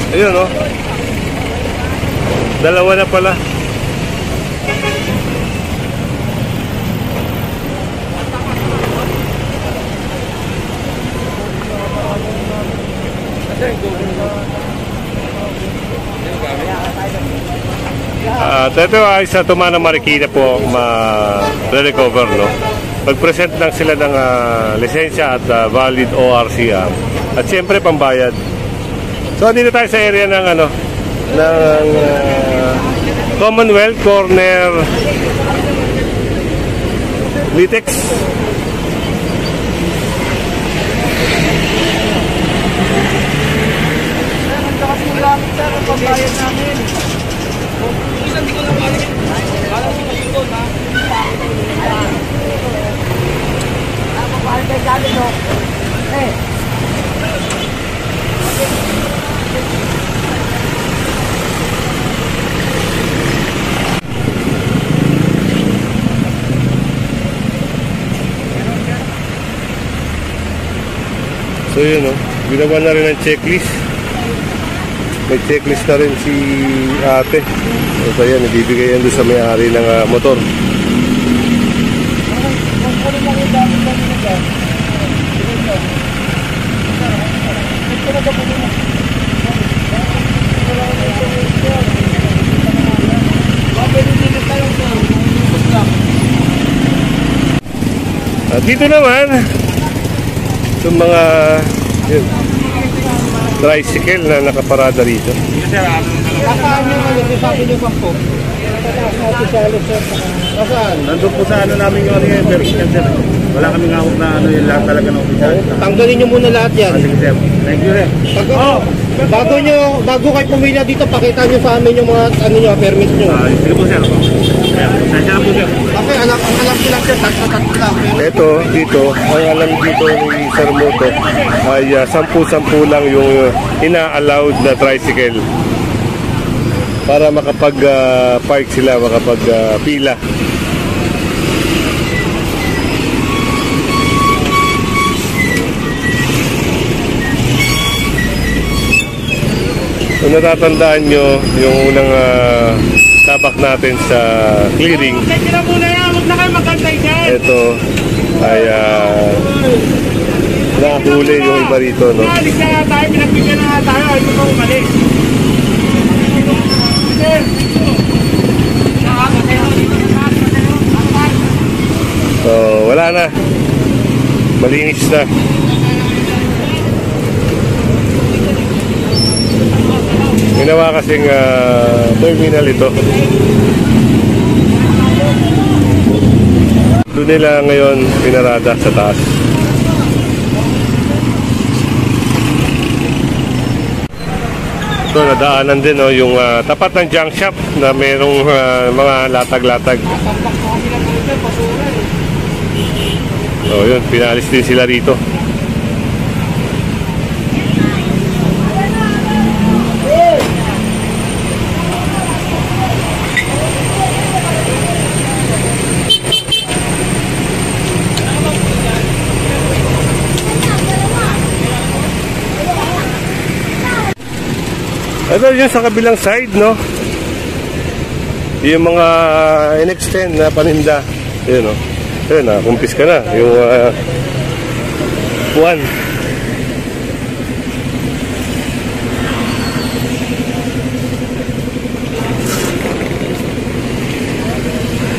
Ayun, no? Dalawa na pala. Ito ay sa Tumana Marikina po ma-recover, no? Mag-present lang sila ng lisensya at valid ORCR at siyempre pambayad. So dito tayo sa area ng ng Commonwealth Corner Litex. Pambayad namin. Isang di ko lang balik. Alam mo yung doon, ha? Pambayad kayo galing, no? So yun, no? Ginawa na rin ang checklist. May checklist na rin si ate. Ito yan, ibibigay yan doon sa may-ari ng motor. At dito naman itong mga yun, tricycle na nakaparada rito. Saan yung sabi niyo pa po? Saan? Nandun po sa namin yung verification, sir. Wala kaming hawak na yung lahat talaga ng opisal. Tanggalin nyo muna lahat yan. Sige, sir. Thank you, sir. Bago kayo pumila dito, pakita nyo sa amin yung mga permit nyo. Sige po, sir. Sasya na po, sir. Kasi alam ko lang, sir, tatlo lang. Ito, dito, ang alam dito ni Sir Moto ay 10-10 lang yung ina-allowed na tricycle para makapag-park sila, makapag-pila. Kung natatandaan nyo, yung unang tabak natin sa clearing, ito ay nahuli yung iba rito, no? So wala na, malinis na. Ginawa kasing terminal ito. Doon nila ngayon pinarada sa taas. Ito, nadaanan din, no, yung tapat ng junk shop na mayroong mga latag-latag. So yun, pinalis din sila rito. Ito yun sa kabilang side, no? Yung mga in-extend na paninda. Yun, no? Yun, kumpis ka na. Yung puwan.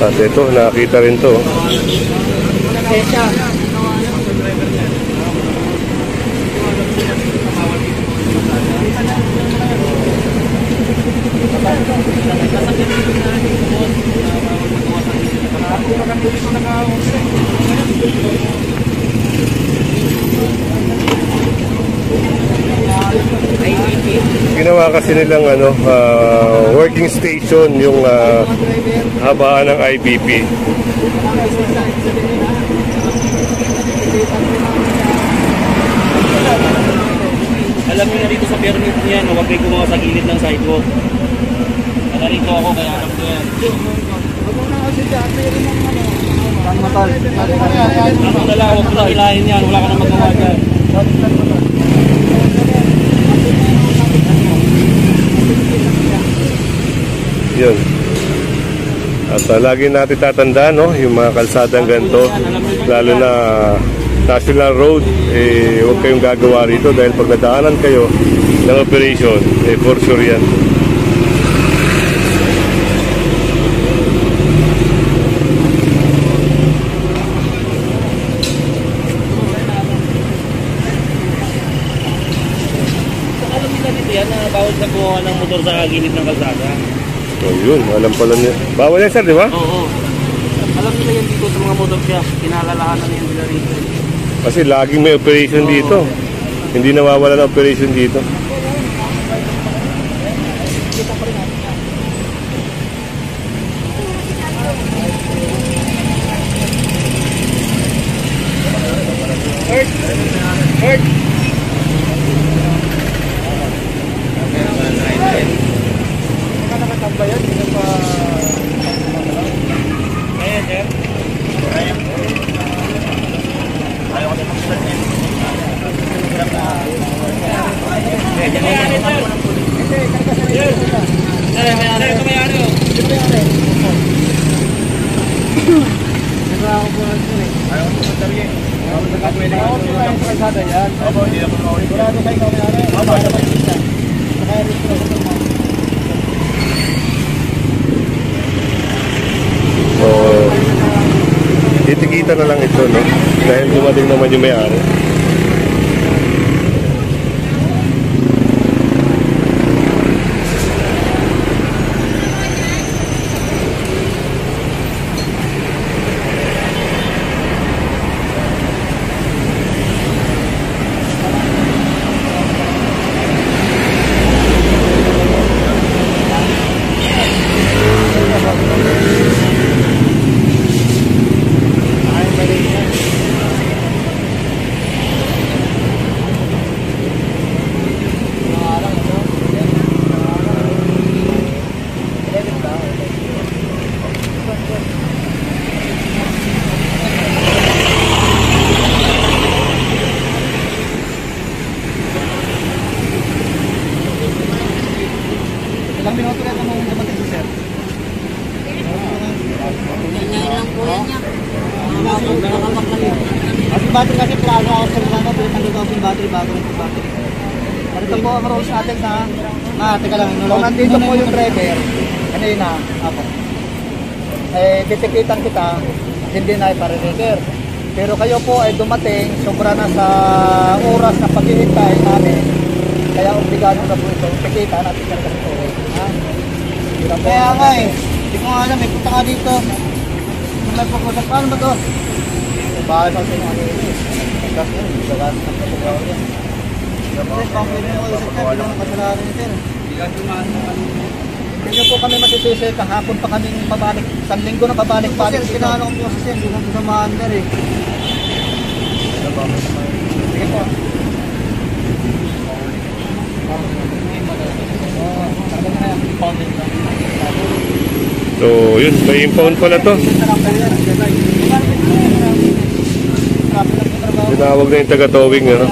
At ito, nakakita rin to. Ginawa kasi nilang working station yung habaan ng IBP. Alam niyo na dito sa permit niyan, huwag kayo gumawa sa gilid ng sidewalk. Nakarito ako, kaya alam ko yan. Ano na lang, huwag ko na hilahin yan, wala ka na magawa dyan. At lagi natin tatandaan, no, yung mga kalsadang ganito, lalo na National Road, huwag kayong gagawa rito dahil pag nadaanan kayo ng operation, for sure yan. Alam nila dito yan na bawal na buha ng motor sa gilid ng kalsada. So yun, alam pala niya. Bawal yan sir, di ba? Oo. Alam nila yan dito sa mga motor kaya kinalalahanan yan nila rito. Kasi laging may operation dito. Hindi nawawala ng operation dito. So, titikita na lang ito, no? Dahil dumating naman yung may-ari. Ilang minuto na itong dumating si sir? Ganyan lang po yan niya. At yung battery kasi plano ako sa mga pilitan dito yung battery bago yung battery. Narito po ang rules natin na teka lang. Kung nandito po yung driver, kanina, ako. Titikitan kita, hindi na ipareneker. Pero kayo po ay dumating, sobra na sa oras na paghihintay namin. Kaya obligado na po ito, tikita natin ka rin ito. Kaya nga hindi ko nga alam, may punta ka dito. May pagkusap, paano ba ito? Bahay pa sa inyo ano yun. Kasi yun, gawas na po pagkawa yan. Sir, pang-pwede na kayo sir, hindi naman kasalanan niyo sir. Hindi po kami masisisi, kahapon pa kaming pabalik, isang linggo na pabalik-balik. Sir, kinano ko po kasi hindi natin sa maandar eh. Sige po. So, yun, may impound pala to. Tinawag na yung taga-towing, ano?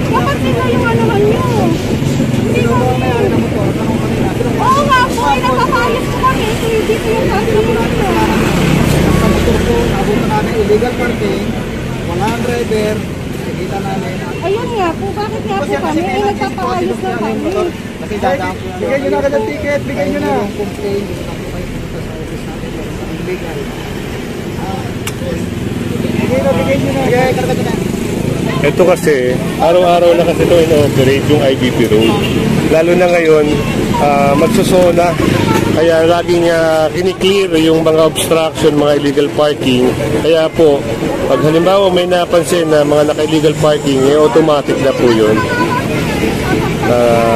Dapat tinayuan naman nyo. Hindi mo. Oo nga po, nagpapayos ko kami. Dito yung parking nyo. Sa motor po, nabuto namin illegal parking, wala ang driver, nakikita namin. Ayun nga po, bakit nga po kami? Nagpapayos na kami. Kasi dadaan po na. Bigay nyo na agad ang ticket, bigay nyo na. Yung complaint, hindi na po kayo pumunta sa office natin, pero sa illegal. Bigay na, bigay Okay, karagad na. Ito kasi, araw-araw na kasi ito in-operate yung IBP Road. Lalo na ngayon, magsusona. Kaya laging kiniklear yung mga obstruction, mga illegal parking. Kaya po, pag halimbawa may napansin na mga naka-illegal parking, automatic na po yun.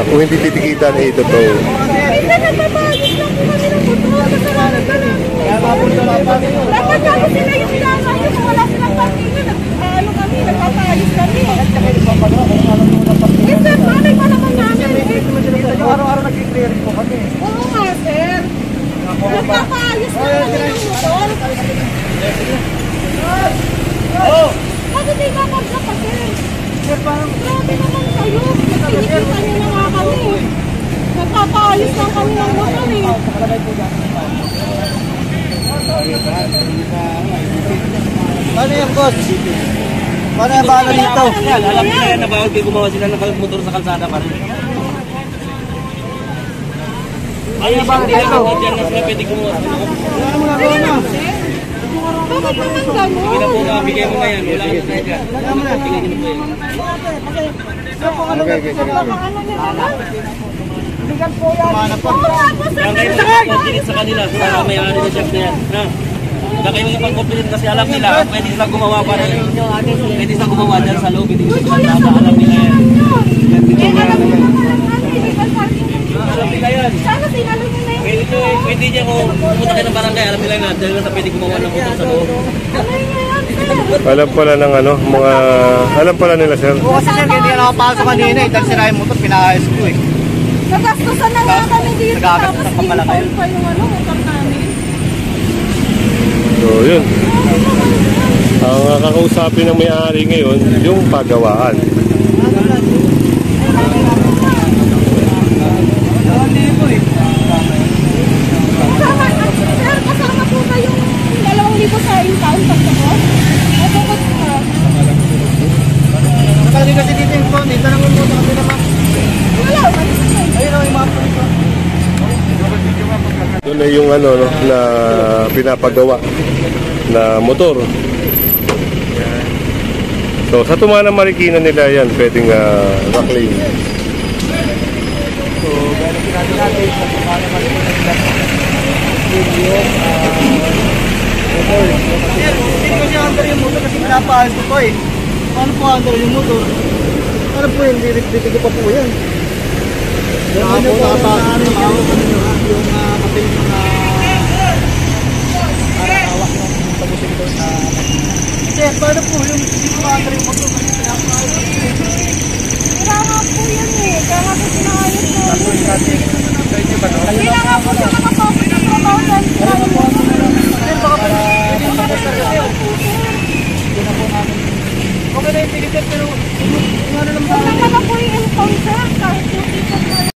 Kung hindi titikitan, ito to. Hindi, nagpapayos lang po kami ng motor. Kasalanan ka lang. Dapat ako sila yung sinasay kung wala silang parkingan. Ano kami, nagpapayos kami. Eh, sir, malay pa naman namin. Araw-araw nag-clear po kami. Oo nga, sir. Nagpapayos lang kami ng motor. Bakit di ba magkapa, sir? Grabe naman kayo. Pinikita niyo na nga kami. Nagpapayos lang kami ng motor eh. Paano yan, boss? Paano yan, paano dito? Yan, alam nila yan na bawal kayo gumawa sila ng motor sa kalsada pa rin. Ay, hindi na ako dyan na sila pwede gumawa. Sige na, sir. Bakit naman gano'n? Sige na po ka, bigay mo ngayon. Wala ka tayo dyan. Tingnan nyo po yun. Baka ano nyo naman? Bigan po yan. Oo nga po, sir. Kaya kayo mag-confident sa kanila sa may-ari na shop na yan. Ha? Kaya kayo mag-confident kasi alam nila, pwede silang gumawa pa rin. Pwede silang gumawa dyan sa loob. Hindi silang kalsada. Alam nila yan. Eh, alam nyo naman, illegal parking. Alam nila yan. Sana sinalo nyo na yun. Pwede niya kung pumunta kayo ng barangay, alam nila na dahil na pwede gumawa ng motor sa loob. Ano yun yan, sir? Alam pala ng alam pala nila, sir. Oo, kasi sir, hindi na nakapasok kanina eh. Dahil sira yung motor, pinahayos ko eh. Nagastusan na nga kami dito. Nagagat Tapos na pala kayo. inform pa yung motor namin. So, yun. Ang kakausapin ng may-ari ngayon, yung pagawaan. Kasama po ba yung 2,000 sa impound pagkakos? Nagkakos ka? Nakali kasi dito yung phone, dito lang muna kami naman. Wala, malis na. Ayun ang mga phone. Yun na yung na pinapagawa na motor. So, sa Tumana Marikina nila yan, pwedeng rock lane. So, gano'n natin sa Tumana Marikina nila. Yung motor. Hindi ko siya under yung motor kasi pinapahal ko po eh. Paano po under yung motor? Ano po yun? Dito pa po yan. Yung po nakapasok yung kapil mga hawak ng tabusin ko na kasi paano po yung hindi ko under yung motor kasi pinapahal ko. Wala nga po yan eh. Kaya nga po sinayos namin. Hindi na nga po siya nakapasok ng trabaho dahil sinayos namin. Kasi baka pwede yung makasar kasi hindi na po namin. Okay na yung ticket pero ano naman Wala na po yung impound, sir. Kahit